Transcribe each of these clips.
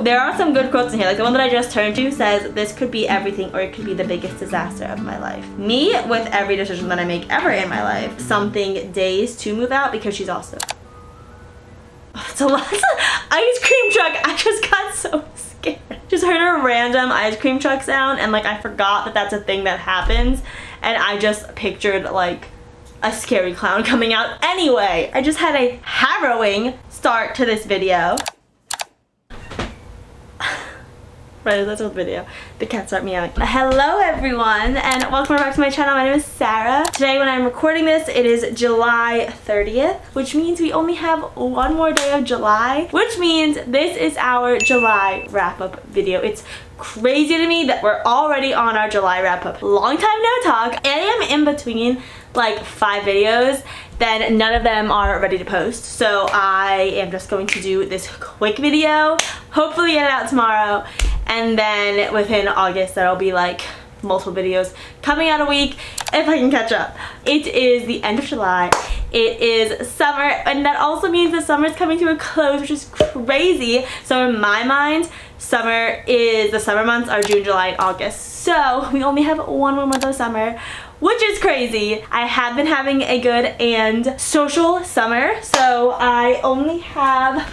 There are some good quotes in here. Like the one that I just turned to says, "This could be everything or it could be the biggest disaster of my life." Me, with every decision that I make ever in my life, something days to move out because she's also... It's a lot of ice cream truck. I just got so scared. Just heard a random ice cream truck sound and like I forgot that that's a thing that happens, and I just pictured like a scary clown coming out. Anyway, I just had a harrowing start to this video. Right, let's go with the video. The cat start meowing. Hello everyone and welcome back to my channel. My name is Sarah. Today when I'm recording this, it is July 30th, which means we only have one more day of July, which means this is our July wrap-up video. It's crazy to me that we're already on our July wrap-up. Long time no talk. I am in between like 5 videos, then none of them are ready to post, so I am just going to do this quick video, hopefully get it out tomorrow, and then within August there'll be like multiple videos coming out a week if I can catch up. It is the end of July, it is summer, and that also means the summer is coming to a close, which is crazy. So in my mind, the summer months are June, July, and August, so we only have one more month of summer, which is crazy. I have been having a good and social summer, so I only have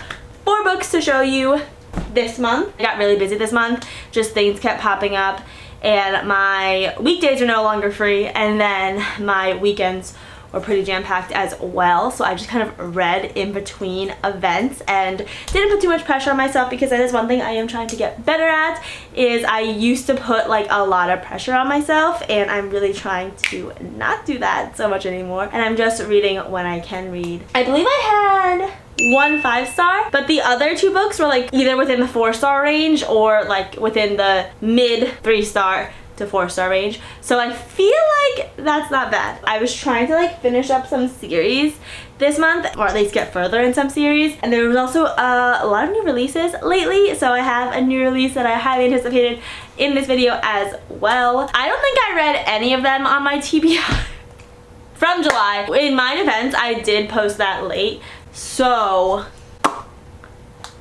4 books to show you this month. I got really busy this month, just things kept popping up, and my weekdays are no longer free, and then my weekends were pretty jam-packed as well, so I just kind of read in between events and didn't put too much pressure on myself, because that is one thing I am trying to get better at. Is I used to put like a lot of pressure on myself, and I'm really trying to not do that so much anymore, and I'm just reading when I can read. I believe I had 1 5-star, but the other 2 books were like either within the 4-star range or like within the mid 3-star to 4-star range, so I feel like that's not bad. I was trying to like finish up some series this month, or at least get further in some series, and there was also a lot of new releases lately, so I have a new release that I highly anticipated in this video as well. I don't think I read any of them on my TBR from July. In my defense, I did post that late, so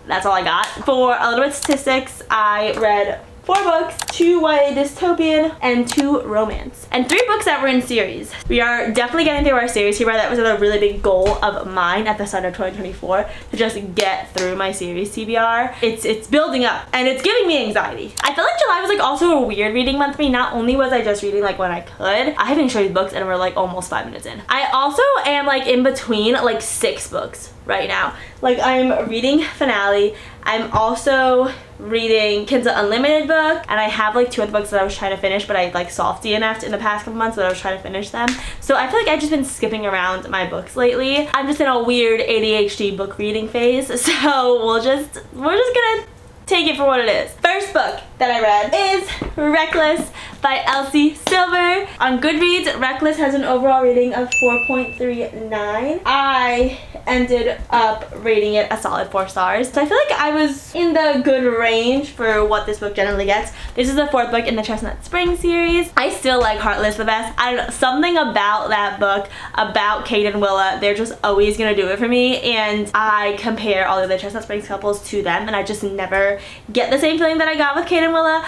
that's all I got. For a little bit of statistics, I read 4 books, 2 YA dystopian, and 2 romance. And 3 books that were in series. We are definitely getting through our series here. That was a really big goal of mine at the start of 2024, to just get through my series TBR. It's building up, and it's giving me anxiety. I feel like July was like also a weird reading month for me. Not only was I just reading like when I could, I haven't showed you books and we're like almost 5 minutes in. I also am like in between like 6 books right now. Like I'm reading Finale, I'm also reading Kindle Unlimited book, and I have like 2 other books that I was trying to finish, but I like softy enough in the past couple months that I was trying to finish them. So I feel like I've just been skipping around my books lately. I'm just in a weird ADHD book reading phase, so we're just gonna take it for what it is. First book that I read is Reckless by Elsie Silver. On Goodreads, Reckless has an overall rating of 4.39. I ended up rating it a solid 4 stars. So I feel like I was in the good range for what this book generally gets. This is the 4th book in the Chestnut Spring series. I still like Heartless the best. I don't know, something about that book, about Kate and Willa, they're just always gonna do it for me, and I compare all the other Chestnut Springs couples to them, and I just never get the same feeling that I got with Kate and Willa.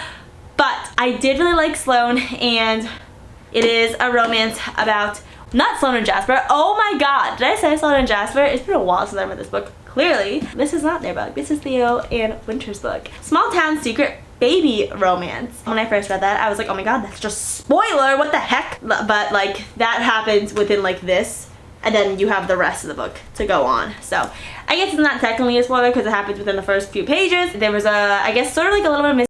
But I did really like Sloane, and it is a romance about, not Sloane and Jasper, oh my god, did I say Sloane and Jasper? It's been a while since I read this book. Clearly, this is not their book. This is Theo and Winter's book. Small town secret baby romance. When I first read that, I was like, oh my god, that's just spoiler, what the heck? But like, that happens within like this, and then you have the rest of the book to go on. So I guess it's not technically a spoiler because it happens within the first few pages. There was I guess sort of like a little bit of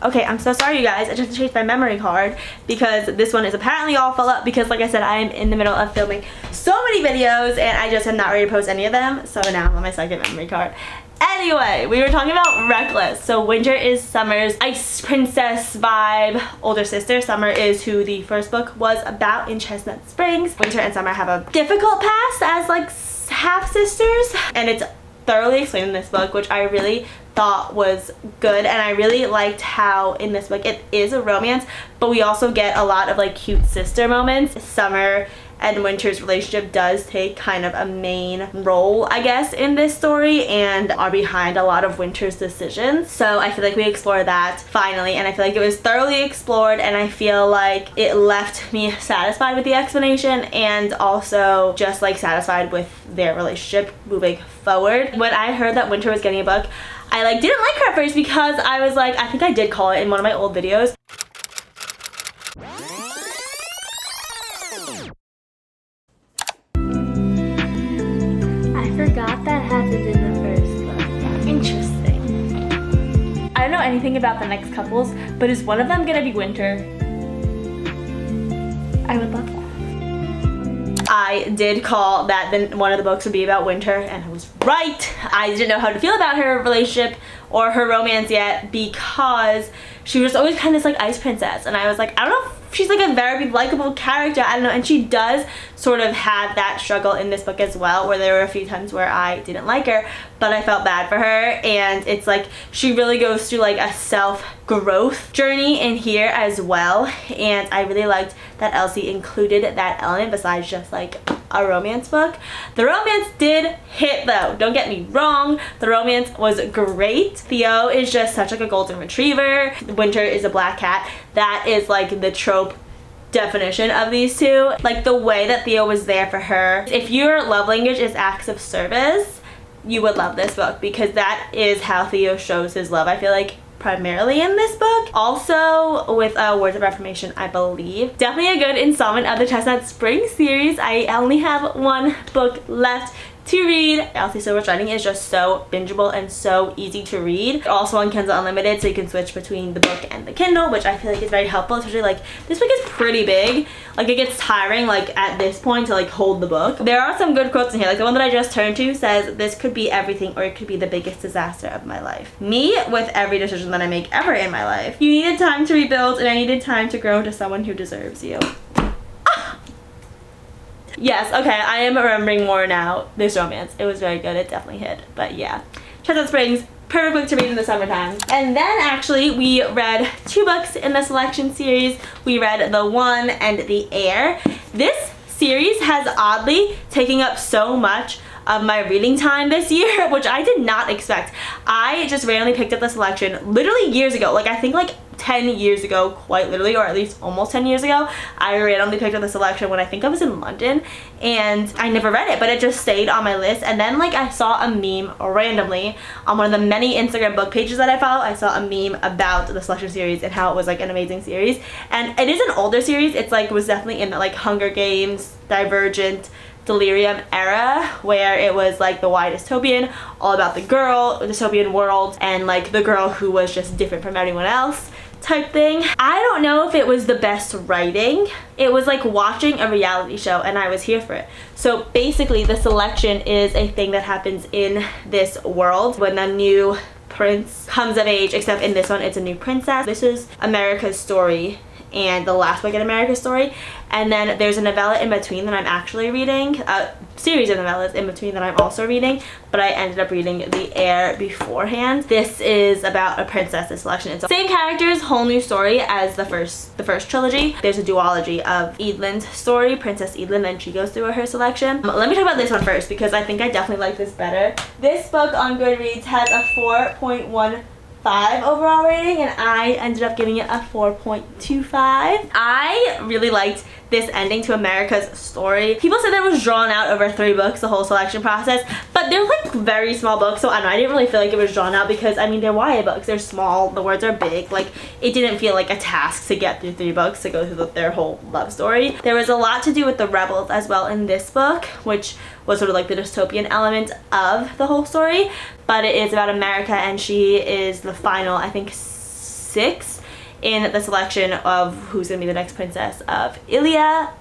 Okay, I'm so sorry you guys, I just changed my memory card because this one is apparently all full up because like I said, I am in the middle of filming so many videos and I just am not ready to post any of them, so now I'm on my 2nd memory card. Anyway, we were talking about Reckless. So Winter is Summer's ice princess vibe older sister. Summer is who the first book was about in Chestnut Springs. Winter and Summer have a difficult past as like half-sisters, and it's thoroughly explained in this book, which I really thought was good, and I really liked how in this book it is a romance, but we also get a lot of like cute sister moments. Summer and Winter's relationship does take kind of a main role, I guess, in this story and are behind a lot of Winter's decisions. So I feel like we explored that finally, and I feel like it was thoroughly explored, and I feel like it left me satisfied with the explanation and also just like satisfied with their relationship moving forward. When I heard that Winter was getting a book, I like didn't like her at first because I was like, I think I did call it in one of my old videos. I forgot that happened in the first book. Interesting. I don't know anything about the next couples, but is one of them gonna be Winter? I would love that. I did call that then one of the books would be about Winter, and I was right. I didn't know how to feel about her relationship or her romance yet because she was always kind of this like ice princess, and I was like, I don't know if she's like a very likable character, I don't know, and she does sort of have that struggle in this book as well, where there were a few times where I didn't like her, but I felt bad for her, and it's like she really goes through like a self-growth journey in here as well, and I really liked that Elsie included that element besides just like a romance book. The romance did hit though, don't get me wrong, the romance was great. Theo is just such like a golden retriever. Winter is a black cat. That is like the trope definition of these two. Like the way that Theo was there for her. If your love language is acts of service, you would love this book because that is how Theo shows his love, I feel like, primarily in this book. Also with Words of Affirmation, I believe. Definitely a good installment of the Chestnut Spring series. I only have one book left to read. Elsie Silver's writing is just so bingeable and so easy to read. Also on Kindle Unlimited, so you can switch between the book and the Kindle, which I feel like is very helpful, especially like this book is pretty big. Like it gets tiring like at this point to like hold the book. There are some good quotes in here, like the one that I just turned to says, "This could be everything or it could be the biggest disaster of my life." Me with every decision that I make ever in my life. You needed time to rebuild and I needed time to grow into someone who deserves you. Yes, okay, I am remembering more now. This romance, it was very good. It definitely hit. But yeah, Chestnut Springs, perfect book to read in the summertime. And then actually we read two books in the selection series. We read The One and The Heir. This series has oddly taken up so much of my reading time this year, which I did not expect. I just randomly picked up the selection literally years ago. Like I think like 10 years ago, quite literally, or at least almost 10 years ago, I randomly picked up the selection when I think I was in London, and I never read it, but it just stayed on my list. And then like I saw a meme randomly on one of the many Instagram book pages that I follow. I saw a meme about the selection series and how it was like an amazing series, and it is an older series. It's like was definitely in the like Hunger Games, Divergent, Delirium era, where it was like the wide dystopian, all about the girl, dystopian world, and like the girl who was just different from everyone else type thing. I don't know if it was the best writing. It was like watching a reality show and I was here for it. So basically the selection is a thing that happens in this world when a new prince comes of age, except in this one it's a new princess. This is America's Story and the last book in America's Story, and then there's a novella in between that I'm actually reading, a series of novellas in between that I'm also reading, but I ended up reading The Heir beforehand. This is about a princess, this selection. It's same characters, whole new story as the first trilogy. There's a duology of Eadlin's story, Princess Eadlin, and she goes through her selection. Let me talk about this one first because I think I definitely like this better. This book on Goodreads has a 4.15 overall rating, and I ended up giving it a 4.25. I really liked this ending to America's Story. People said that it was drawn out over 3 books, the whole selection process, but they're like very small books, so I don't know, I didn't really feel like it was drawn out because I mean they're YA books, they're small, the words are big, like it didn't feel like a task to get through 3 books to go through their whole love story. There was a lot to do with the rebels as well in this book, which was sort of like the dystopian element of the whole story, but it is about America and she is the final, I think, 6 in the selection of who's gonna be the next princess of Ilia.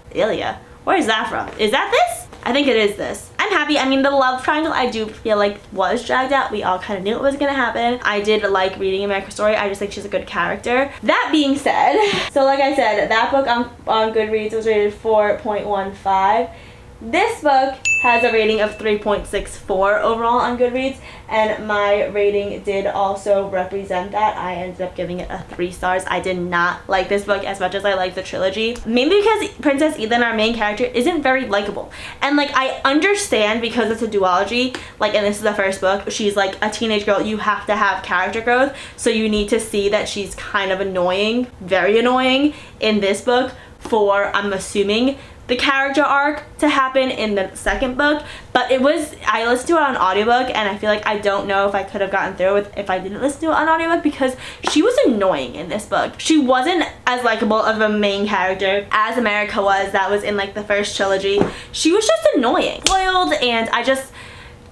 Where is that from? Is that this? I think it is this. I'm happy. I mean, the love triangle I do feel like was dragged out. We all kind of knew it was gonna happen. I did like reading America's Story. I just think she's a good character. That being said, so like I said, that book on Goodreads was rated 4.15. This book has a rating of 3.64 overall on Goodreads, and my rating did also represent that. I ended up giving it a 3 stars. I did not like this book as much as I liked the trilogy, mainly because Princess Ethan, our main character, isn't very likable. And like, I understand because it's a duology, like, and this is the first book, she's like a teenage girl, you have to have character growth, so you need to see that she's kind of annoying, very annoying in this book for, I'm assuming, the character arc to happen in the second book. But I listened to it on audiobook, and I feel like I don't know if I could have gotten through it if I didn't listen to it on audiobook, because she was annoying in this book. She wasn't as likable of a main character as America was, that was in like the first trilogy. She was just annoying, spoiled, and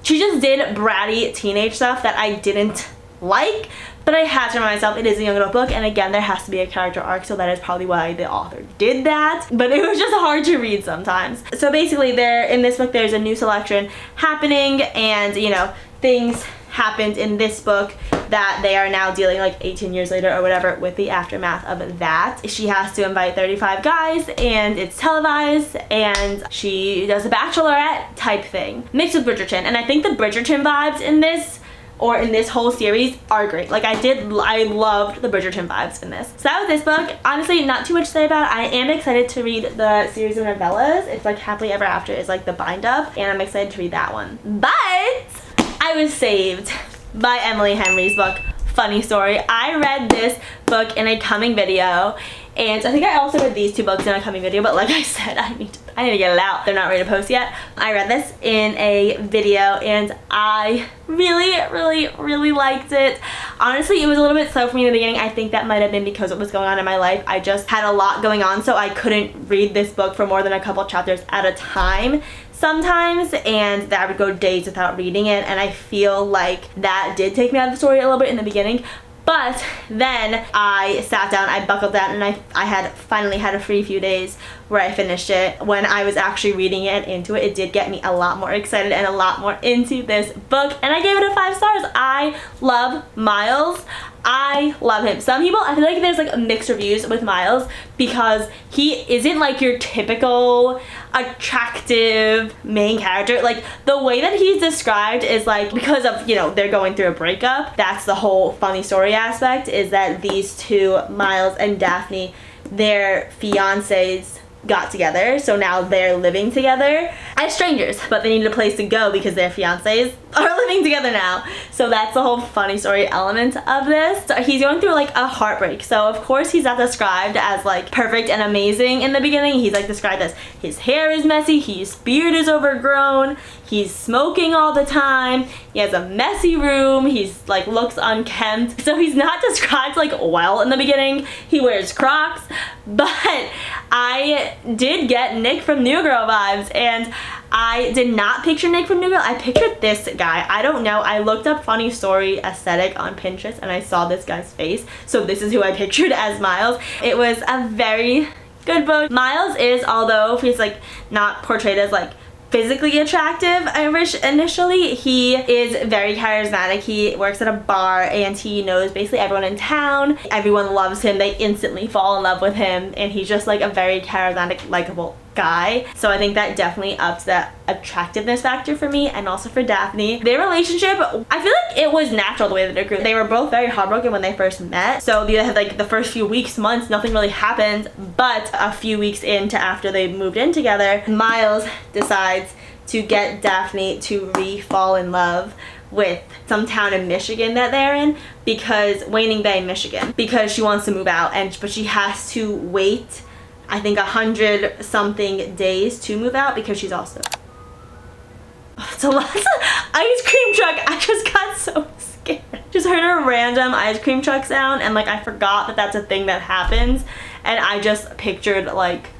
she just did bratty teenage stuff that I didn't like. But I had to remind myself it is a young adult book, and again, there has to be a character arc, so that is probably why the author did that. But it was just hard to read sometimes. So basically, in this book, there's a new selection happening, and you know, things happened in this book that they are now dealing, like 18 years later or whatever, with the aftermath of that. She has to invite 35 guys, and it's televised, and she does a bachelorette type thing mixed with Bridgerton. And I think the Bridgerton vibes in this, or in this whole series, are great. Like, I loved the Bridgerton vibes in this. So that was this book. Honestly, not too much to say about it. I am excited to read the series of novellas. It's like Happily Ever After is like the bind up, and I'm excited to read that one. But I was saved by Emily Henry's book, Funny Story. I read this book in a coming video, and I think I also read these 2 books in a coming video, but like I said, I need to get it out. They're not ready to post yet. I read this in a video, and I really liked it. Honestly, it was a little bit slow for me in the beginning. I think that might have been because what was going on in my life. I just had a lot going on, so I couldn't read this book for more than a couple chapters at a time sometimes, and that I would go days without reading it, and I feel like that did take me out of the story a little bit in the beginning. But then I sat down, I buckled down, and I had finally had a free few days where I finished it. When I was actually reading it and into it, it did get me a lot more excited and a lot more into this book, and I gave it a 5 stars. I love Miles. I love him. Some people, I feel like there's like mixed reviews with Miles because he isn't like your typical attractive main character. Like, the way that he's described is like, because of, you know, they're going through a breakup. That's the whole funny story aspect, is that these two, Miles and Daphne, their fiancés got together, so now they're living together as strangers, but they need a place to go because their fiancés are living together now. So that's the whole funny story element of this. So he's going through like a heartbreak, so of course he's not described as like perfect and amazing in the beginning. He's like described as his hair is messy, his beard is overgrown, he's smoking all the time, he has a messy room, he's like looks unkempt, so he's not described like well in the beginning. He wears Crocs, but I did get Nick from New Girl vibes, and I did not picture Nick from New Girl. I pictured this guy. I don't know. I looked up funny story aesthetic on Pinterest, and I saw this guy's face, so this is who I pictured as Miles. It was a very good book. Miles is, although he's like not portrayed as like physically attractive initially, he is very charismatic. He works at a bar, and he knows basically everyone in town. Everyone loves him. They instantly fall in love with him, and he's just like a very charismatic, likable guy. So I think that definitely ups that attractiveness factor for me, and also for Daphne. Their relationship, I feel like it was natural the way that it grew. They were both very heartbroken when they first met, so they had like the first few weeks, months, nothing really happened. But a few weeks into after they moved in together, Miles decides to get Daphne to re-fall in love with some town in Michigan that they're in, because Waning Bay, Michigan, because she wants to move out, but she has to wait, I think, 100 something days to move out, because she's also, it's a lot of ice cream truck. I just got so scared. Just heard a random ice cream truck sound, and like I forgot that that's a thing that happens, and I just pictured like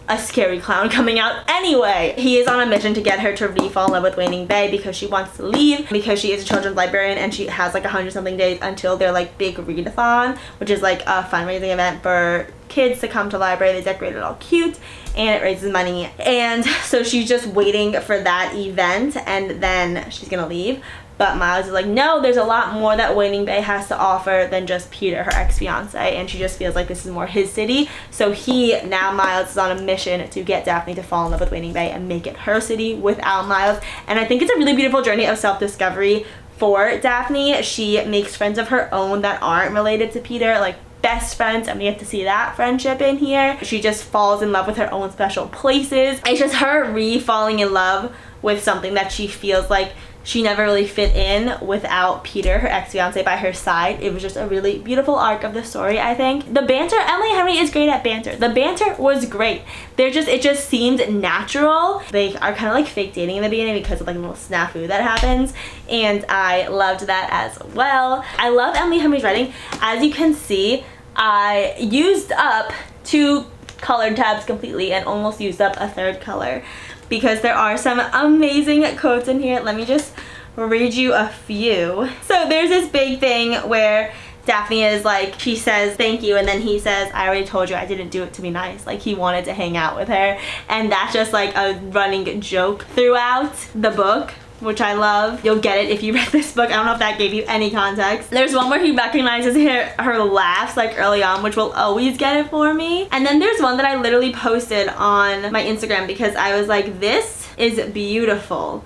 a scary clown coming out. Anyway, he is on a mission to get her to re-fall in love with Waning Bay, because she wants to leave, because she is a children's librarian, and she has like 100 something days until their like big readathon, which is like a fundraising event for kids to come to the library. They decorate it all cute, and it raises money, and so she's just waiting for that event, and then she's gonna leave. But Miles is like, no, there's a lot more that Waiting Bay has to offer than just Peter, her ex-fiance, and she just feels like this is more his city. So Miles is on a mission to get Daphne to fall in love with Waiting Bay and make it her city without Miles. And I think it's a really beautiful journey of self-discovery for Daphne. She makes friends of her own that aren't related to Peter, like best friends, and we get to see that friendship in here. She just falls in love with her own special places. It's just her falling in love with something that she feels like she never really fit in without Peter, her ex-fiance, by her side. It was just a really beautiful arc of the story, I think. The banter, Emily and Henry is great at banter. The banter was great. It just seemed natural. They are kind of like fake dating in the beginning because of like a little snafu that happens, and I loved that as well. I love Emily and Henry's writing. As you can see, I used up 2 colored tabs completely and almost used up a 3rd color, because there are some amazing quotes in here. Let me just read you a few. So there's this big thing where Daphne is like, she says thank you, and then he says, I already told you I didn't do it to be nice. Like, he wanted to hang out with her, and that's just like a running joke throughout the book, which I love. You'll get it if you read this book. I don't know if that gave you any context. There's one where he recognizes her laughs like early on, which will always get it for me. And then there's one that I literally posted on my Instagram because I was like, this is beautiful.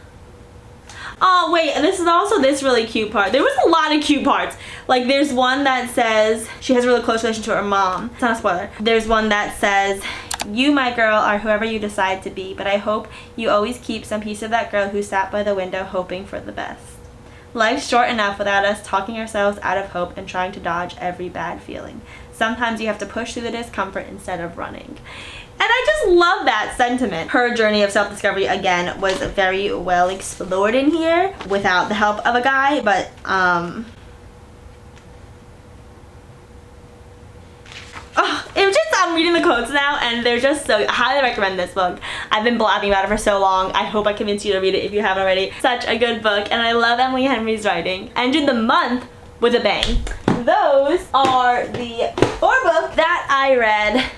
Oh wait, this is also this really cute part. There was a lot of cute parts. Like, there's one that says she has a really close relation to her mom. It's not a spoiler. There's one that says, you, my girl, are whoever you decide to be, but I hope you always keep some piece of that girl who sat by the window hoping for the best. Life's short enough without us talking ourselves out of hope and trying to dodge every bad feeling. Sometimes you have to push through the discomfort instead of running. And I just love that sentiment. Her journey of self-discovery, again, was very well explored in here without the help of a guy, but it was just, I'm reading the quotes now, and they're just so, I highly recommend this book. I've been blabbing about it for so long. I hope I convinced you to read it if you haven't already. Such a good book, and I love Emily Henry's writing. Ended the month with a bang. Those are the 4 books that I read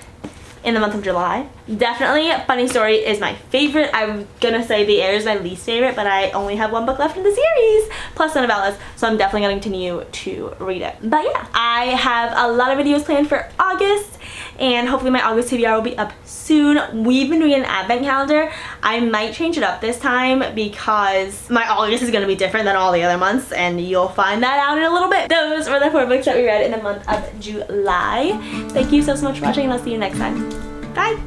in the month of July. Definitely Funny Story is my favorite. I'm gonna say The Heir is my least favorite, but I only have 1 book left in the series, plus the novellas, so I'm definitely gonna continue to read it. But yeah, I have a lot of videos planned for August, and hopefully my August TBR will be up soon. We've been doing an advent calendar. I might change it up this time because my August is gonna be different than all the other months, and you'll find that out in a little bit. Those were the 4 books that we read in the month of July. Thank you so much for watching, and I'll see you next time. Bye!